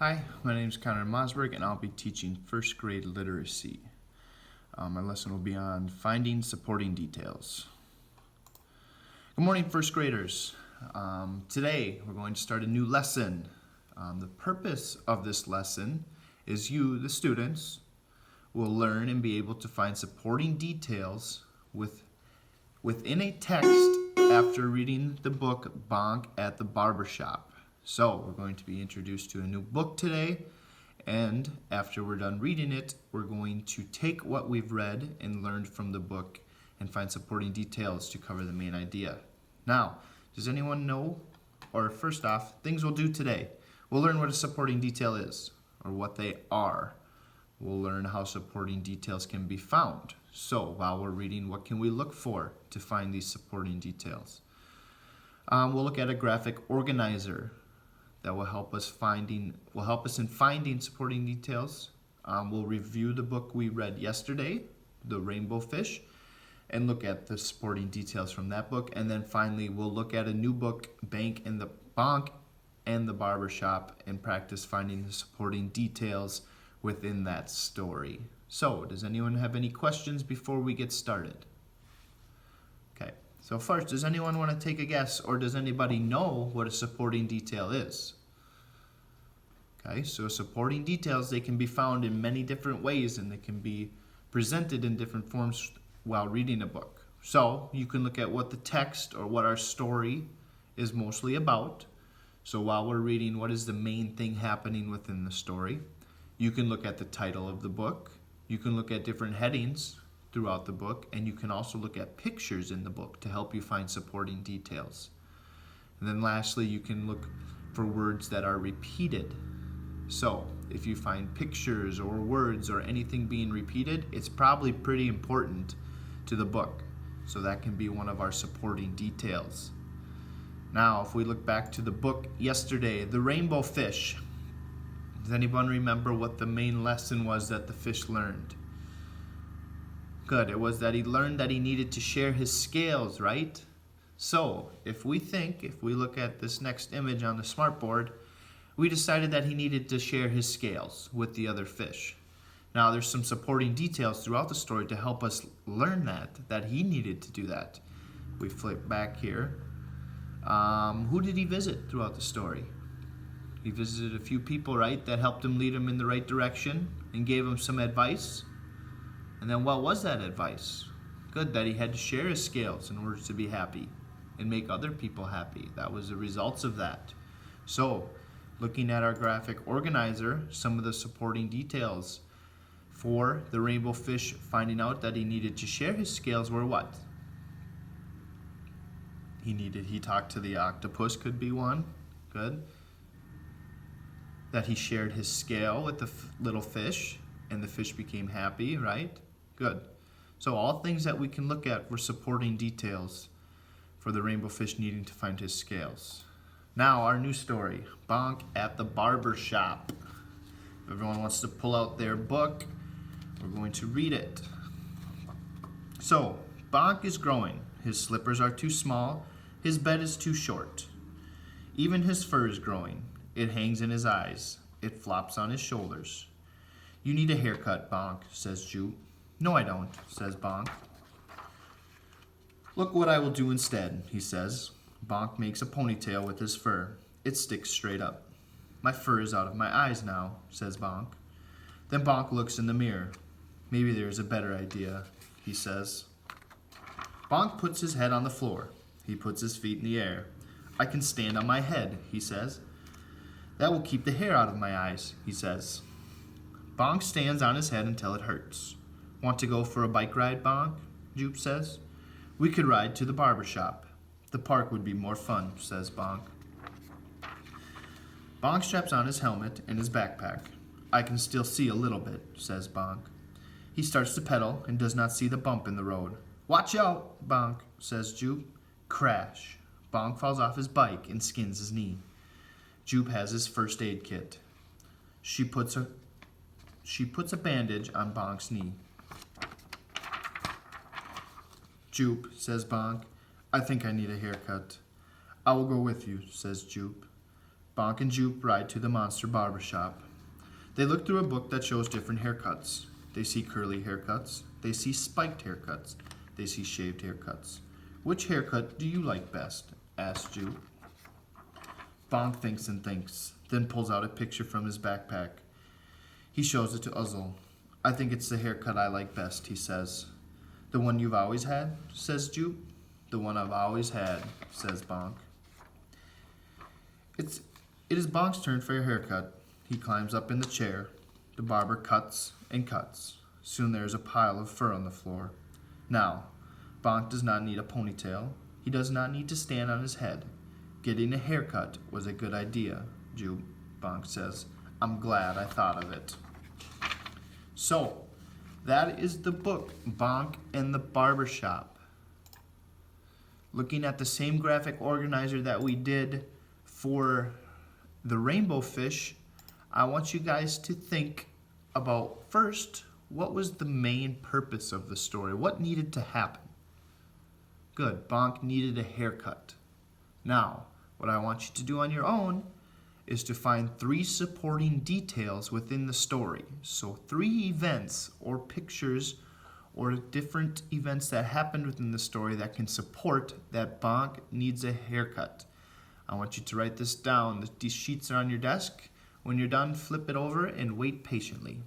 Hi, my name is Connor Mosberg, and I'll be teaching first grade literacy. My lesson will be on finding supporting details. Good morning, first graders. Today we're going to start a new lesson. The purpose of this lesson is you, the students, will learn and be able to find supporting details within a text after reading the book Bonk at the Barbershop. So we're going to be introduced to a new book today, and after we're done reading it, we're going to take what we've read and learned from the book and find supporting details to cover the main idea. Now, does anyone know, or first off, things we'll do today? We'll learn what a supporting detail is, or what they are. We'll learn how supporting details can be found. So while we're reading, what can we look for to find these supporting details? We'll look at a graphic organizer that will help us in finding supporting details. We'll review the book we read yesterday, The Rainbow Fish, and look at the supporting details from that book. And then finally, we'll look at a new book, Bonk and the Barbershop, and practice finding the supporting details within that story. So, does anyone have any questions before we get started? Okay, so first, does anyone want to take a guess, or does anybody know what a supporting detail is? Okay, so supporting details, they can be found in many different ways, and they can be presented in different forms while reading a book. So you can look at what the text or what our story is mostly about. So while we're reading, what is the main thing happening within the story? You can look at the title of the book. You can look at different headings throughout the book, and you can also look at pictures in the book to help you find supporting details. And then lastly, you can look for words that are repeated. So if you find pictures or words or anything being repeated, it's probably pretty important to the book. So that can be one of our supporting details. Now, if we look back to the book yesterday, The Rainbow Fish, does anyone remember what the main lesson was that the fish learned? Good, it was that he learned that he needed to share his scales, right? So, if we look at this next image on the smartboard, we decided that he needed to share his scales with the other fish. Now, there's some supporting details throughout the story to help us learn that he needed to do that. We flip back here. Who did he visit throughout the story? He visited a few people, right, that helped him lead him in the right direction and gave him some advice. And then what was that advice? Good, that he had to share his scales in order to be happy and make other people happy. That was the results of that. So, looking at our graphic organizer, some of the supporting details for the rainbow fish finding out that he needed to share his scales were what? He talked to the octopus, could be one. Good. That he shared his scale with the little fish, and the fish became happy, right? Good. So all things that we can look at were supporting details for the rainbow fish needing to find his scales. Now, our new story, Bonk at the Barbershop. If everyone wants to pull out their book, we're going to read it. So, Bonk is growing. His slippers are too small. His bed is too short. Even his fur is growing. It hangs in his eyes. It flops on his shoulders. You need a haircut, Bonk, says Jupe. No, I don't, says Bonk. Look what I will do instead, he says. Bonk makes a ponytail with his fur. It sticks straight up. My fur is out of my eyes now, says Bonk. Then Bonk looks in the mirror. Maybe there's a better idea, he says. Bonk puts his head on the floor. He puts his feet in the air. I can stand on my head, he says. That will keep the hair out of my eyes, he says. Bonk stands on his head until it hurts. Want to go for a bike ride, Bonk? Jupe says. We could ride to the barbershop. The park would be more fun, says Bonk. Bonk straps on his helmet and his backpack. I can still see a little bit, says Bonk. He starts to pedal and does not see the bump in the road. Watch out, Bonk, says Jupe. Crash. Bonk falls off his bike and skins his knee. Jupe has his first aid kit. She puts a bandage on Bonk's knee. Jupe, says Bonk. I think I need a haircut. I will go with you, says Jupe. Bonk and Jupe ride to the Monster Barber Shop. They look through a book that shows different haircuts. They see curly haircuts. They see spiked haircuts. They see shaved haircuts. Which haircut do you like best? Asks Jupe. Bonk thinks and thinks, then pulls out a picture from his backpack. He shows it to Uzzle. I think it's the haircut I like best, he says. The one you've always had? Says Jupe. The one I've always had, says Bonk. It is Bonk's turn for a haircut. He climbs up in the chair. The barber cuts and cuts. Soon there is a pile of fur on the floor. Now, Bonk does not need a ponytail. He does not need to stand on his head. Getting a haircut was a good idea, Jupe, Bonk says. I'm glad I thought of it. So, that is the book, Bonk and the Barber Shop. Looking at the same graphic organizer that we did for the rainbow fish, I want you guys to think about first, what was the main purpose of the story? What needed to happen? Good, Bonk needed a haircut. Now, what I want you to do on your own is to find 3 supporting details within the story. So 3 events or pictures or different events that happened within the story that can support that Bonk needs a haircut. I want you to write this down. These sheets are on your desk. When you're done, flip it over and wait patiently.